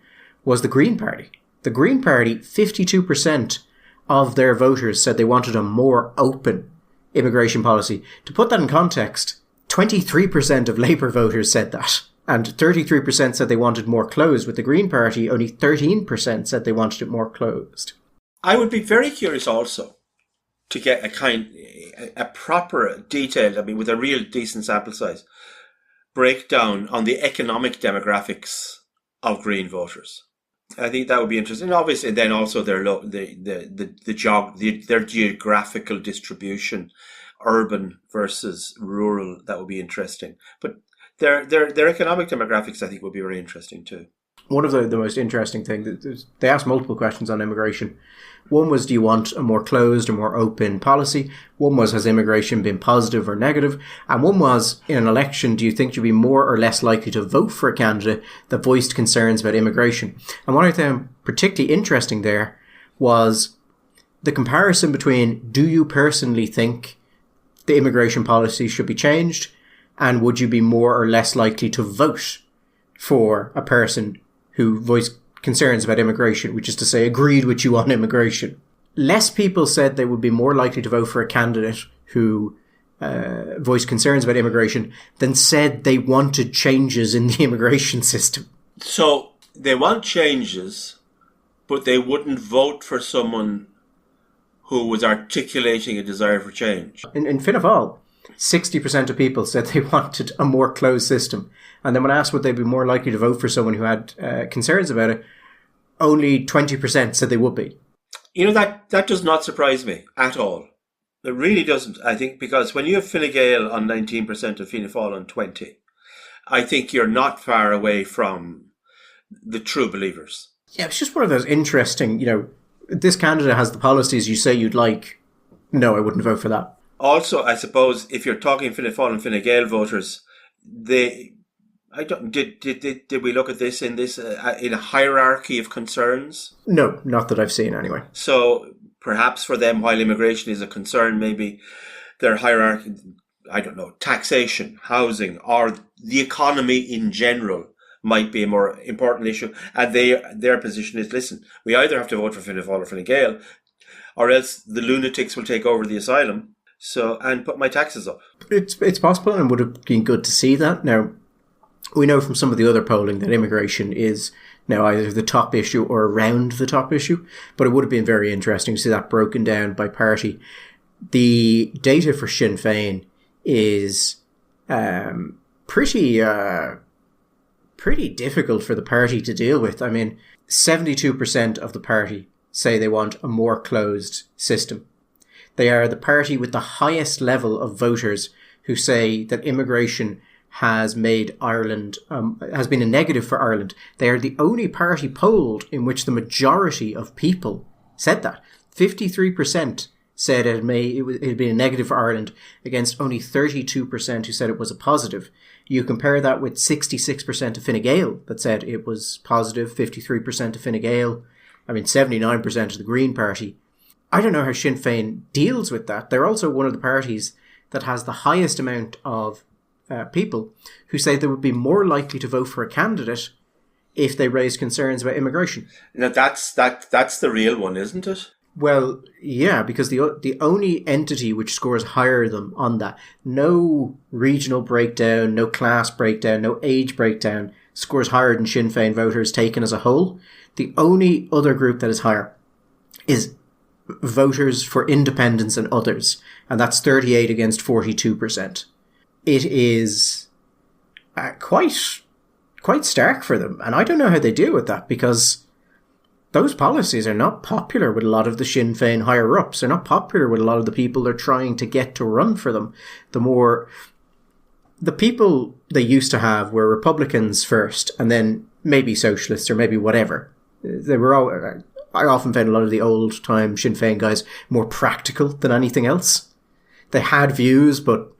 was the Green Party. The Green Party, 52% of their voters said they wanted a more open immigration policy. To put that in context, 23% of Labour voters said that, and 33% said they wanted more closed. With the Green Party, only 13% said they wanted it more closed. I would be very curious also to get a proper, detailed, with a real decent sample size, breakdown on the economic demographics of Green voters. I think that would be interesting. And obviously, then also their their geographical distribution, urban versus rural. That would be interesting. But their economic demographics, I think, would be very interesting too. One of the most interesting things, they asked multiple questions on immigration. One was, do you want a more closed or more open policy? One was, has immigration been positive or negative? And one was, in an election, do you think you'd be more or less likely to vote for a candidate that voiced concerns about immigration? And what I found particularly interesting there was the comparison between, do you personally think the immigration policy should be changed? And would you be more or less likely to vote for a person who voiced concerns about immigration, which is to say agreed with you on immigration? Less people said they would be more likely to vote for a candidate who voiced concerns about immigration than said they wanted changes in the immigration system. So they want changes, but they wouldn't vote for someone who was articulating a desire for change. In Fianna Fáil, 60% of people said they wanted a more closed system. And then when asked would they be more likely to vote for someone who had concerns about it, only 20% said they would be. You know, that does not surprise me at all. It really doesn't, I think, because when you have Fine Gael on 19% and Fianna Fáil on 20%, I think you're not far away from the true believers. Yeah, it's just one of those interesting, this candidate has the policies you say you'd like. No, I wouldn't vote for that. Also, I suppose if you're talking Fianna Fáil and Fine Gael voters, did we look at this in a hierarchy of concerns? No, not that I've seen anyway. So perhaps for them, while immigration is a concern, maybe their hierarchy, I don't know, taxation, housing, or the economy in general might be a more important issue. And their position is, listen, we either have to vote for Fianna Fáil or Fine Gael, or else the lunatics will take over the asylum. And put my taxes up. It's possible, and would have been good to see that. Now, we know from some of the other polling that immigration is now either the top issue or around the top issue, but it would have been very interesting to see that broken down by party. The data for Sinn Féin is pretty difficult for the party to deal with. I mean, 72% of the party say they want a more closed system. They are the party with the highest level of voters who say that immigration has made Ireland, has been a negative for Ireland. They are the only party polled in which the majority of people said that. 53% said it had been a negative for Ireland, against only 32% who said it was a positive. You compare that with 66% of Fine Gael that said it was positive, 53% of Fine Gael, 79% of the Green Party. I don't know how Sinn Féin deals with that. They're also one of the parties that has the highest amount of people who say they would be more likely to vote for a candidate if they raise concerns about immigration. Now that's the real one, isn't it? Well, yeah, because the only entity which scores higher than them on that, no regional breakdown, no class breakdown, no age breakdown, scores higher than Sinn Féin voters taken as a whole. The only other group that is higher is voters for independence and others, and that's 38 against 42%. It is quite stark for them, and I don't know how they deal with that, because those policies are not popular with a lot of the Sinn Féin higher-ups. They're not popular with a lot of the people they're trying to get to run for them. The people they used to have were Republicans first, and then maybe socialists or maybe whatever. They were all... I often found a lot of the old-time Sinn Féin guys more practical than anything else. They had views, but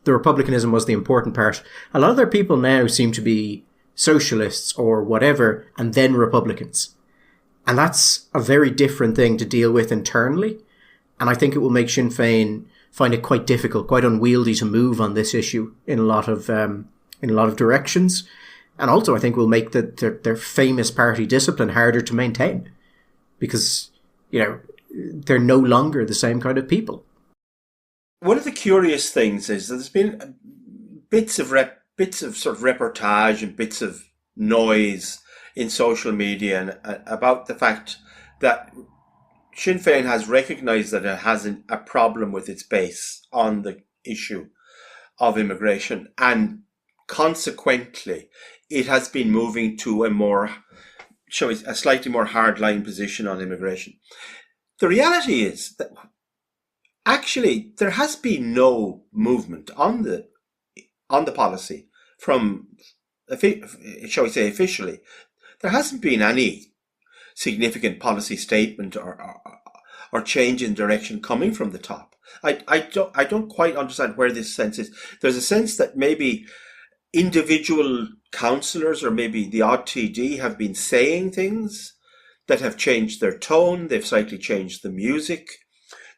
the republicanism was the important part. A lot of their people now seem to be socialists or whatever, and then Republicans. And that's a very different thing to deal with internally. And I think it will make Sinn Féin find it quite difficult, quite unwieldy to move on this issue in a lot of directions. And also I think will make their famous party discipline harder to maintain. Because, they're no longer the same kind of people. One of the curious things is that there's been bits of sort of reportage and bits of noise in social media and about the fact that Sinn Féin has recognised that it has a problem with its base on the issue of immigration, and consequently it has been moving to a more show a slightly more hardline position on immigration. The reality is that actually there has been no movement on the policy from, shall we say, officially. There hasn't been any significant policy statement or change in direction coming from the top. I don't quite understand where this sense is. There's a sense that maybe individual councillors or maybe the odd TD have been saying things that have changed their tone. They've slightly changed the music.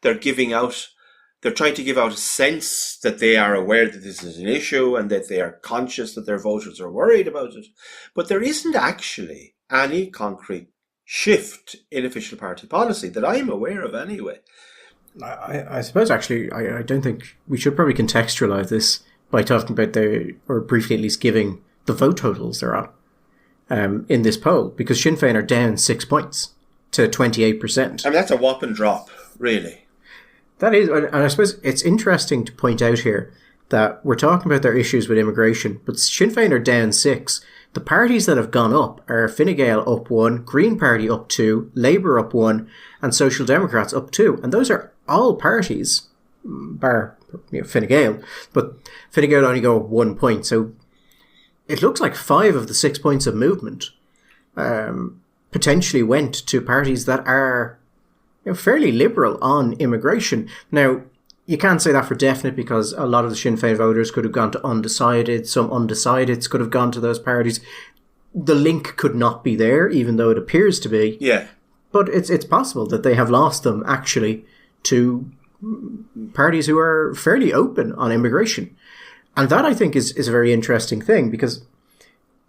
They're trying to give out a sense that they are aware that this is an issue and that they are conscious that their voters are worried about it. But there isn't actually any concrete shift in official party policy that I'm aware of anyway. I suppose actually, I don't think we should probably contextualise this by talking about or briefly at least giving the vote totals they're on in this poll, because Sinn Féin are down 6 points to 28%. I mean, that's a whopping drop, really. That is, and I suppose it's interesting to point out here that we're talking about their issues with immigration, but Sinn Féin are down 6. The parties that have gone up are Fine Gael up 1, Green Party up 2, Labour up 1, and Social Democrats up 2. And those are all parties, bar Fine Gael, but Fine Gael only go up 1 point. So it looks like 5 of the 6 points of movement potentially went to parties that are fairly liberal on immigration. Now, you can't say that for definite because a lot of the Sinn Féin voters could have gone to undecided. Some undecideds could have gone to those parties. The link could not be there, even though it appears to be. Yeah. But it's possible that they have lost them, actually, to parties who are fairly open on immigration. And that, I think, is a very interesting thing, because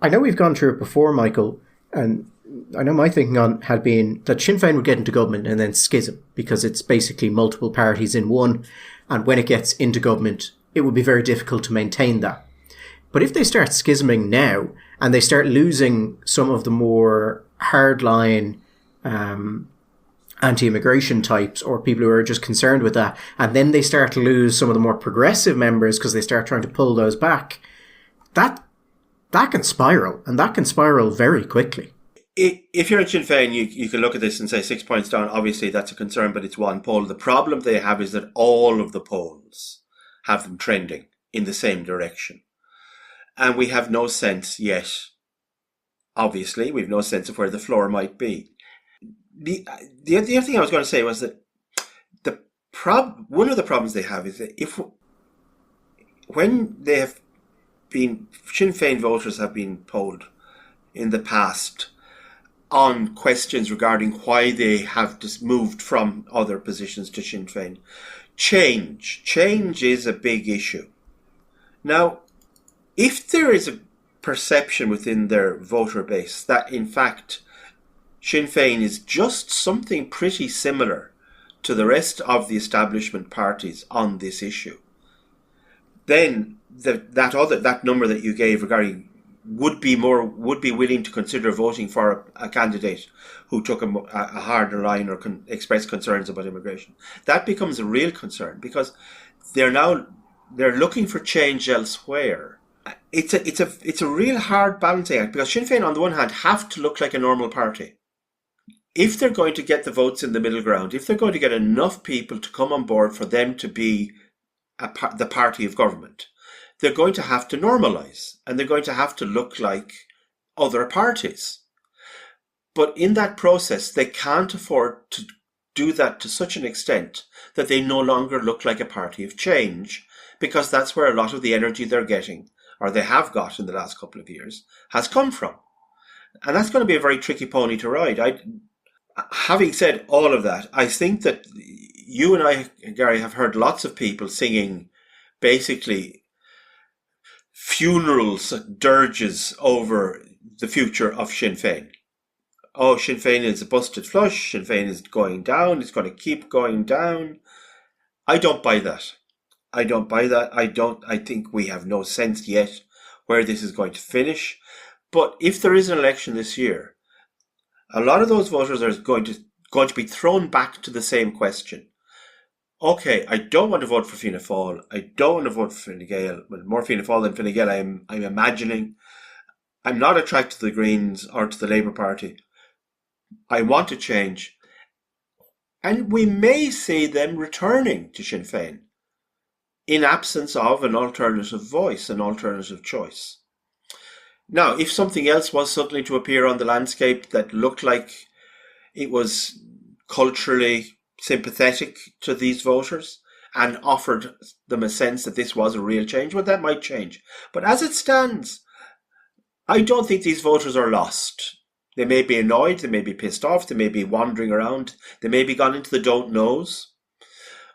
I know we've gone through it before, Michael, and I know my thinking had been that Sinn Féin would get into government and then schism, because it's basically multiple parties in one, and when it gets into government, it would be very difficult to maintain that. But if they start schisming now, and they start losing some of the more hardline anti-immigration types, or people who are just concerned with that, and then they start to lose some of the more progressive members because they start trying to pull those back, that can spiral, and that can spiral very quickly. If you're at Sinn Féin, you can look at this and say 6 points down. Obviously, that's a concern, but it's one poll. The problem they have is that all of the polls have them trending in the same direction. And we have no sense yet. Obviously, we've no sense of where the floor might be. The other thing I was going to say was that one of the problems they have is that when they have been, Sinn Féin voters have been polled in the past on questions regarding why they have just moved from other positions to Sinn Féin. Change is a big issue. Now, if there is a perception within their voter base that in fact Sinn Féin is just something pretty similar to the rest of the establishment parties on this issue, then that number that you gave regarding would be willing to consider voting for a candidate who took a harder line or expressed concerns about immigration. That becomes a real concern, because they're looking for change elsewhere. It's a real hard balancing act, because Sinn Féin on the one hand have to look like a normal party. If they're going to get the votes in the middle ground, if they're going to get enough people to come on board for them to be the party of government, they're going to have to normalise, and they're going to have to look like other parties. But in that process, they can't afford to do that to such an extent that they no longer look like a party of change, because that's where a lot of the energy they're getting, or they have got in the last couple of years, has come from. And that's going to be a very tricky pony to ride. Having said all of that, I think that you and I, Gary, have heard lots of people singing basically funerals, dirges over the future of Sinn Féin. Oh, Sinn Féin is a busted flush. Sinn Féin is going down. It's going to keep going down. I don't buy that. I think we have no sense yet where this is going to finish. But if there is an election this year, a lot of those voters are going to be thrown back to the same question. Okay, I don't want to vote for Fianna Fáil. I don't want to vote for Fine Gael. Well, more Fianna Fáil than Fine Gael, I'm imagining. I'm not attracted to the Greens or to the Labour Party. I want to change. And we may see them returning to Sinn Féin in absence of an alternative voice, an alternative choice. Now, if something else was suddenly to appear on the landscape that looked like it was culturally sympathetic to these voters and offered them a sense that this was a real change, well, that might change. But as it stands, I don't think these voters are lost. They may be annoyed, they may be pissed off, they may be wandering around, they may be gone into the don't knows.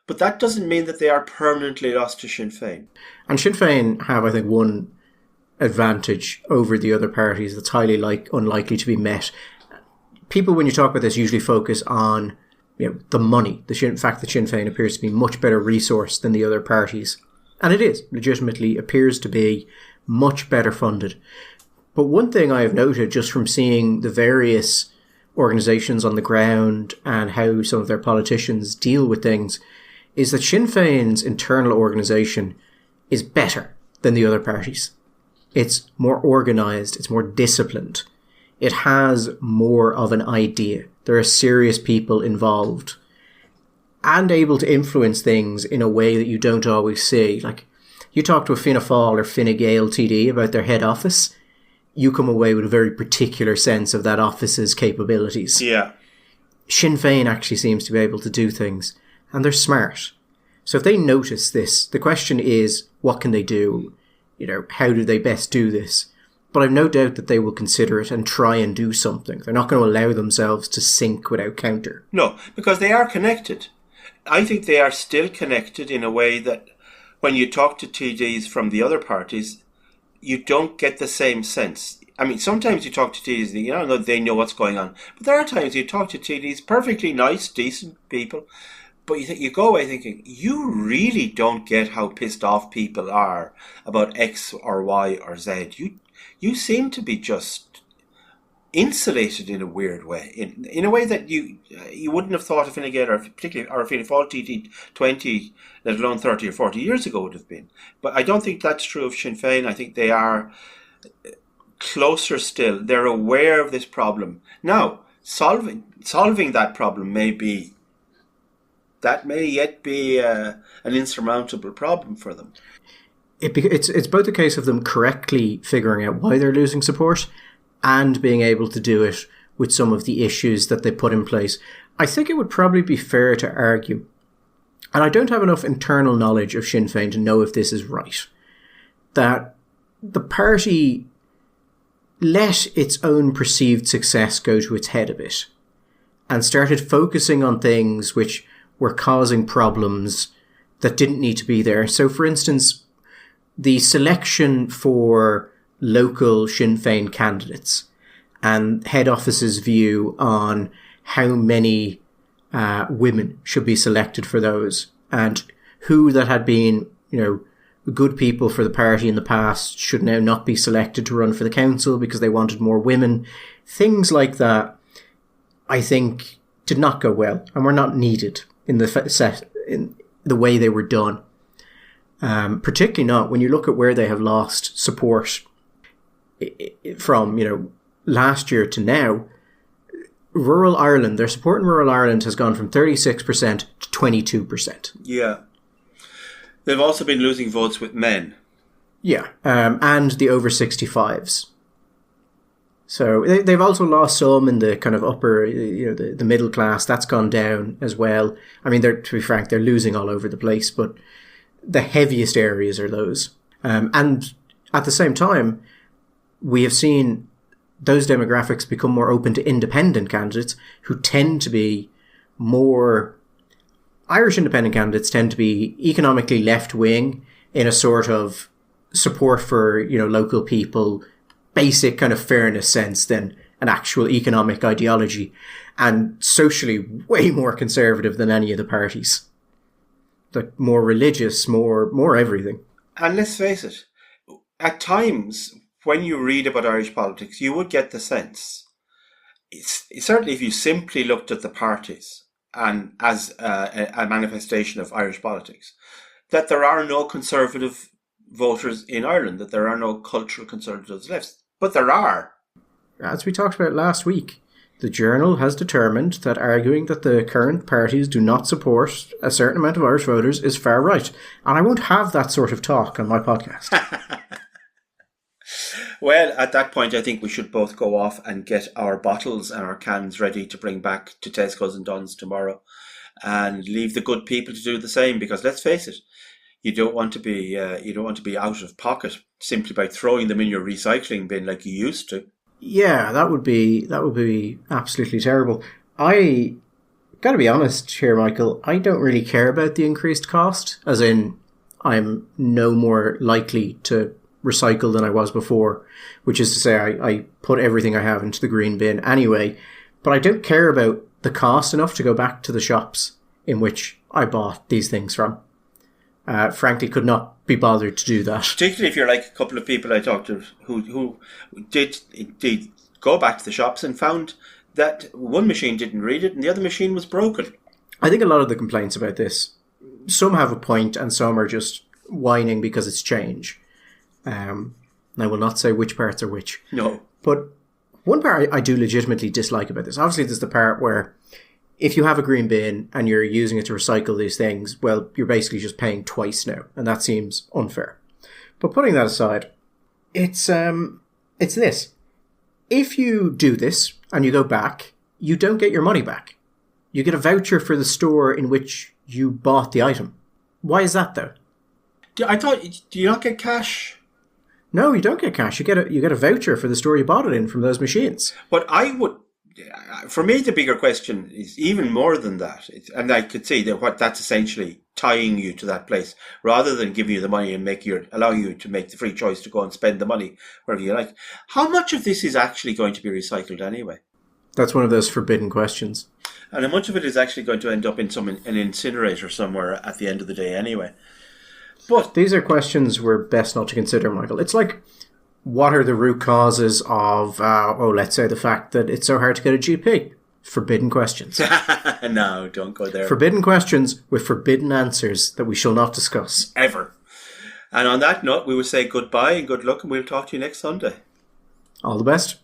But that doesn't mean that they are permanently lost to Sinn Féin. And Sinn Féin have, I think, one advantage over the other parties that's highly unlikely to be met. People, when you talk about this, usually focus on the money. The fact that Sinn Féin appears to be much better resourced than the other parties. And it is, legitimately, appears to be much better funded. But one thing I have noted just from seeing the various organisations on the ground and how some of their politicians deal with things is that Sinn Féin's internal organisation is better than the other parties. It's more organised, it's more disciplined. It has more of an idea. There are serious people involved and able to influence things in a way that you don't always see. Like, you talk to a Fianna Fáil or Fine Gael TD about their head office, you come away with a very particular sense of that office's capabilities. Yeah. Sinn Féin actually seems to be able to do things, and they're smart. So if they notice this, the question is, what can they do? How do they best do this? But I've no doubt that they will consider it and try and do something. They're not going to allow themselves to sink without counter. No, because they are connected. I think they are still connected in a way that when you talk to TDs from the other parties, you don't get the same sense. I mean, sometimes you talk to TDs, they know what's going on. But there are times you talk to TDs, perfectly nice, decent people, but you go away thinking, you really don't get how pissed off people are about X or Y or Z. You seem to be just insulated in a weird way, in a way that you wouldn't have thought of Fine Gael or particularly or a Fianna Fáil TD 20, let alone 30 or 40 years ago would have been. But I don't think that's true of Sinn Féin. I think they are closer still. They're aware of this problem. Now, solving that problem may yet be an insurmountable problem for them. It's both a case of them correctly figuring out why they're losing support and being able to do it with some of the issues that they put in place. I think it would probably be fair to argue, and I don't have enough internal knowledge of Sinn Féin to know if this is right, that the party let its own perceived success go to its head a bit and started focusing on things which were causing problems that didn't need to be there. So, for instance, the selection for local Sinn Féin candidates and head office's view on how many women should be selected for those and who that had been, good people for the party in the past should now not be selected to run for the council because they wanted more women. Things like that, I think, did not go well and were not needed in the way they were done. Particularly not when you look at where they have lost support from, last year to now. Rural Ireland, their support in rural Ireland has gone from 36% to 22%. Yeah. They've also been losing votes with men. Yeah, and the over 65s. So they've also lost some in the kind of upper, the middle class. That's gone down as well. I mean, to be frank, they're losing all over the place, but the heaviest areas are those. And at the same time, we have seen those demographics become more open to independent candidates who tend to be more... Irish independent candidates tend to be economically left-wing in a sort of support for, local people, basic kind of fairness sense than an actual economic ideology, and socially way more conservative than any of the parties. Like more religious, more everything. And let's face it, at times when you read about Irish politics, you would get the sense, certainly if you simply looked at the parties and as a manifestation of Irish politics, that there are no conservative voters in Ireland, that there are no cultural conservatives left. But there are. As we talked about last week, The Journal has determined that arguing that the current parties do not support a certain amount of Irish voters is far right. And I won't have that sort of talk on my podcast. Well, at that point, I think we should both go off and get our bottles and our cans ready to bring back to Tesco's and Dunn's tomorrow, and leave the good people to do the same. Because let's face it, you don't want to be out of pocket simply by throwing them in your recycling bin like you used to. Yeah, that would be absolutely terrible. I got to be honest here, Michael. I don't really care about the increased cost, as in I'm no more likely to recycle than I was before, which is to say I put everything I have into the green bin anyway, but I don't care about the cost enough to go back to the shops in which I bought these things from. Frankly, could not be bothered to do that. Particularly if you're like a couple of people I talked to who did go back to the shops and found that one machine didn't read it and the other machine was broken. I think a lot of the complaints about this, some have a point and some are just whining because it's change. I will not say which parts are which. No. But one part I do legitimately dislike about this, obviously there's the part where if you have a green bin and you're using it to recycle these things, well, you're basically just paying twice now, and that seems unfair. But putting that aside, it's this. If you do this and you go back, you don't get your money back. You get a voucher for the store in which you bought the item. Why is that, though? I thought, do you not get cash? No, you don't get cash. You get a voucher for the store you bought it in from those machines. But for me, the bigger question is even more than that. And I could say that that's essentially tying you to that place rather than giving you the money and allowing you to make the free choice to go and spend the money wherever you like. How much of this is actually going to be recycled anyway? That's one of those forbidden questions. And how much of it is actually going to end up in an incinerator somewhere at the end of the day anyway? But these are questions we're best not to consider, Michael. It's like, what are the root causes of, let's say the fact that it's so hard to get a GP? Forbidden questions. No, don't go there. Forbidden questions with forbidden answers that we shall not discuss. Ever. And on that note, we will say goodbye and good luck, and we'll talk to you next Sunday. All the best.